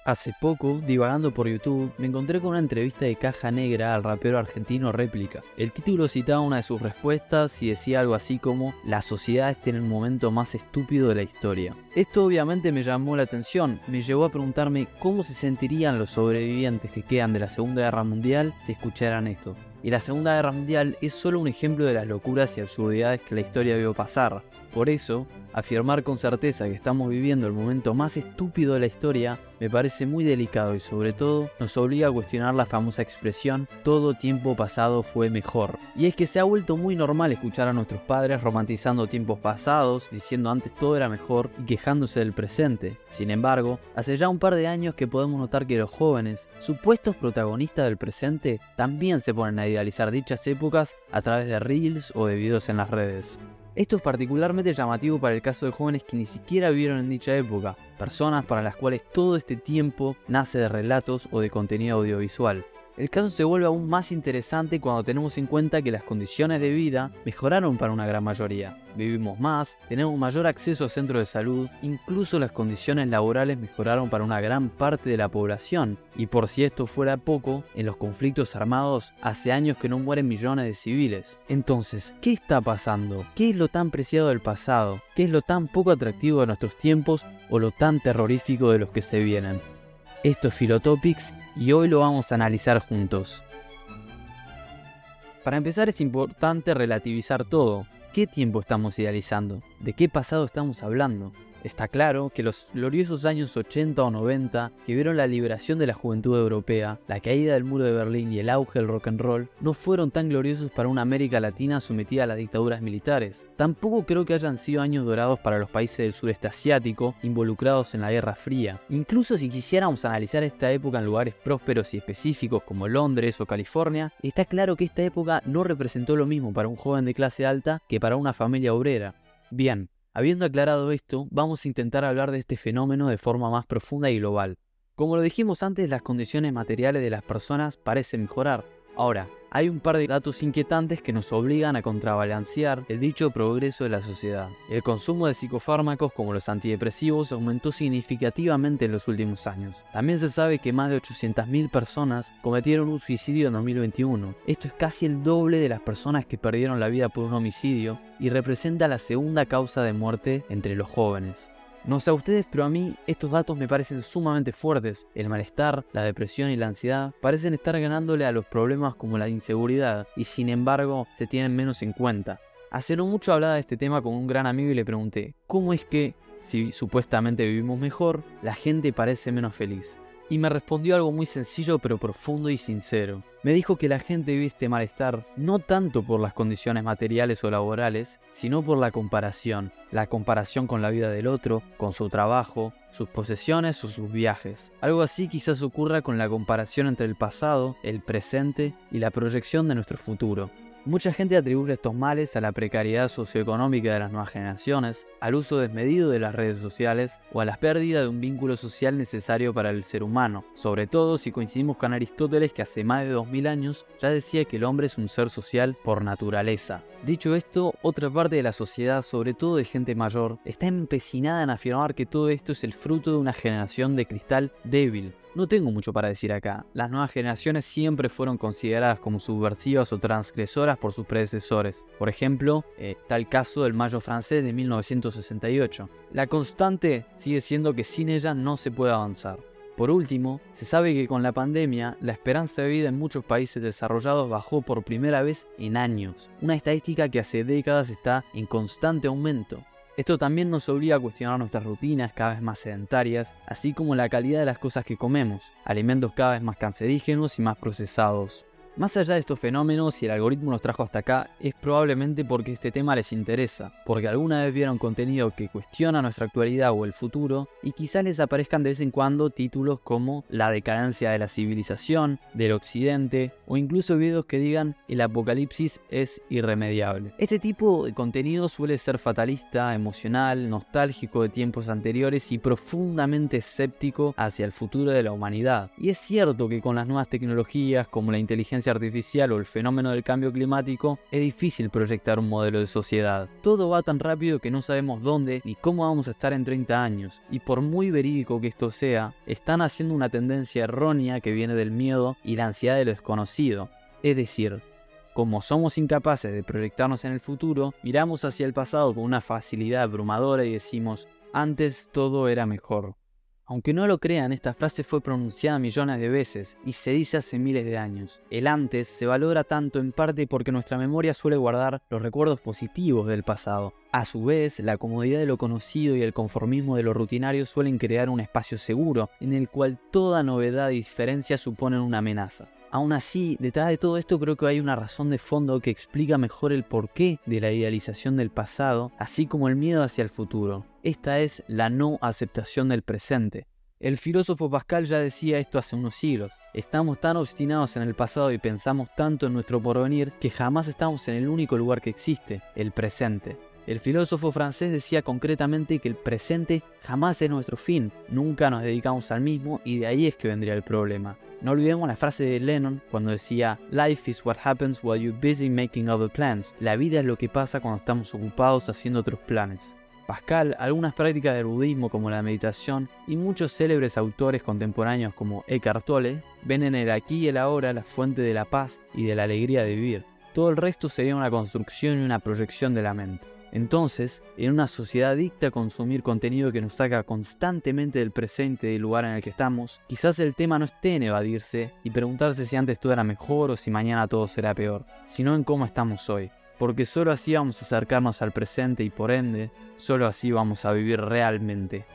Hace poco, divagando por YouTube, me encontré con una entrevista de Caja Negra al rapero argentino Réplica. El título citaba una de sus respuestas y decía algo así como: "La sociedad está en el momento más estúpido de la historia". Esto obviamente me llamó la atención, me llevó a preguntarme cómo se sentirían los sobrevivientes que quedan de la Segunda Guerra Mundial si escucharan esto. Y la Segunda Guerra Mundial es solo un ejemplo de las locuras y absurdidades que la historia vio pasar. Por eso, afirmar con certeza que estamos viviendo el momento más estúpido de la historia me parece muy delicado y sobre todo nos obliga a cuestionar la famosa expresión "todo tiempo pasado fue mejor". Y es que se ha vuelto muy normal escuchar a nuestros padres romantizando tiempos pasados, diciendo antes todo era mejor y quejándose del presente. Sin embargo, hace ya un par de años que podemos notar que los jóvenes, supuestos protagonistas del presente, también se ponen a idealizar dichas épocas a través de reels o de videos en las redes. Esto es particularmente llamativo para el caso de jóvenes que ni siquiera vivieron en dicha época, personas para las cuales todo este tiempo nace de relatos o de contenido audiovisual. El caso se vuelve aún más interesante cuando tenemos en cuenta que las condiciones de vida mejoraron para una gran mayoría. Vivimos más, tenemos mayor acceso a centros de salud, incluso las condiciones laborales mejoraron para una gran parte de la población. Y por si esto fuera poco, en los conflictos armados hace años que no mueren millones de civiles. Entonces, ¿qué está pasando? ¿Qué es lo tan preciado del pasado? ¿Qué es lo tan poco atractivo de nuestros tiempos o lo tan terrorífico de los que se vienen? Esto es Philotopics y hoy lo vamos a analizar juntos. Para empezar es importante relativizar todo. ¿Qué tiempo estamos idealizando? ¿De qué pasado estamos hablando? Está claro que los gloriosos años 80 o 90, que vieron la liberación de la juventud europea, la caída del muro de Berlín y el auge del rock and roll, no fueron tan gloriosos para una América Latina sometida a las dictaduras militares. Tampoco creo que hayan sido años dorados para los países del sureste asiático involucrados en la Guerra Fría. Incluso si quisiéramos analizar esta época en lugares prósperos y específicos como Londres o California, está claro que esta época no representó lo mismo para un joven de clase alta que para una familia obrera. Bien. Habiendo aclarado esto, vamos a intentar hablar de este fenómeno de forma más profunda y global. Como lo dijimos antes, las condiciones materiales de las personas parecen mejorar. Ahora, hay un par de datos inquietantes que nos obligan a contrabalancear el dicho progreso de la sociedad. El consumo de psicofármacos como los antidepresivos aumentó significativamente en los últimos años. También se sabe que más de 800.000 personas cometieron un suicidio en 2021. Esto es casi el doble de las personas que perdieron la vida por un homicidio y representa la segunda causa de muerte entre los jóvenes. No sé a ustedes, pero a mí estos datos me parecen sumamente fuertes. El malestar, la depresión y la ansiedad parecen estar ganándole a los problemas como la inseguridad y sin embargo se tienen menos en cuenta. Hace no mucho hablaba de este tema con un gran amigo y le pregunté, ¿cómo es que, si supuestamente vivimos mejor, la gente parece menos feliz? Y me respondió algo muy sencillo pero profundo y sincero. Me dijo que la gente vive este malestar no tanto por las condiciones materiales o laborales, sino por la comparación con la vida del otro, con su trabajo, sus posesiones o sus viajes. Algo así quizás ocurra con la comparación entre el pasado, el presente y la proyección de nuestro futuro. Mucha gente atribuye estos males a la precariedad socioeconómica de las nuevas generaciones, al uso desmedido de las redes sociales o a la pérdida de un vínculo social necesario para el ser humano, sobre todo si coincidimos con Aristóteles, que hace más de 2000 años ya decía que el hombre es un ser social por naturaleza. Dicho esto, otra parte de la sociedad, sobre todo de gente mayor, está empecinada en afirmar que todo esto es el fruto de una generación de cristal débil. No tengo mucho para decir acá. Las nuevas generaciones siempre fueron consideradas como subversivas o transgresoras por sus predecesores. Por ejemplo, está el caso del Mayo francés de 1968. La constante sigue siendo que sin ella no se puede avanzar. Por último, se sabe que con la pandemia, la esperanza de vida en muchos países desarrollados bajó por primera vez en años. Una estadística que hace décadas está en constante aumento. Esto también nos obliga a cuestionar nuestras rutinas cada vez más sedentarias, así como la calidad de las cosas que comemos, alimentos cada vez más cancerígenos y más procesados. Más allá de estos fenómenos, si el algoritmo nos trajo hasta acá, es probablemente porque este tema les interesa, porque alguna vez vieron contenido que cuestiona nuestra actualidad o el futuro, y quizás les aparezcan de vez en cuando títulos como la decadencia de la civilización, del occidente, o incluso videos que digan el apocalipsis es irremediable. Este tipo de contenido suele ser fatalista, emocional, nostálgico de tiempos anteriores y profundamente escéptico hacia el futuro de la humanidad. Y es cierto que con las nuevas tecnologías como la inteligencia inteligencia artificial o el fenómeno del cambio climático, es difícil proyectar un modelo de sociedad. Todo va tan rápido que no sabemos dónde ni cómo vamos a estar en 30 años, y por muy verídico que esto sea, están haciendo una tendencia errónea que viene del miedo y la ansiedad de lo desconocido. Es decir, como somos incapaces de proyectarnos en el futuro, miramos hacia el pasado con una facilidad abrumadora y decimos, antes todo era mejor. Aunque no lo crean, esta frase fue pronunciada millones de veces y se dice hace miles de años. El antes se valora tanto en parte porque nuestra memoria suele guardar los recuerdos positivos del pasado. A su vez, la comodidad de lo conocido y el conformismo de lo rutinario suelen crear un espacio seguro en el cual toda novedad y diferencia suponen una amenaza. Aún así, detrás de todo esto creo que hay una razón de fondo que explica mejor el porqué de la idealización del pasado, así como el miedo hacia el futuro. Esta es la no aceptación del presente. El filósofo Pascal ya decía esto hace unos siglos. Estamos tan obstinados en el pasado y pensamos tanto en nuestro porvenir que jamás estamos en el único lugar que existe, el presente. El filósofo francés decía concretamente que el presente jamás es nuestro fin, nunca nos dedicamos al mismo y de ahí es que vendría el problema. No olvidemos la frase de Lennon cuando decía "Life is what happens while you're busy making other plans". La vida es lo que pasa cuando estamos ocupados haciendo otros planes. Pascal, algunas prácticas del budismo como la meditación y muchos célebres autores contemporáneos como Eckhart Tolle ven en el aquí y el ahora la fuente de la paz y de la alegría de vivir. Todo el resto sería una construcción y una proyección de la mente. Entonces, en una sociedad adicta a consumir contenido que nos saca constantemente del presente y del lugar en el que estamos, quizás el tema no esté en evadirse y preguntarse si antes todo era mejor o si mañana todo será peor, sino en cómo estamos hoy. Porque solo así vamos a acercarnos al presente y por ende, solo así vamos a vivir realmente.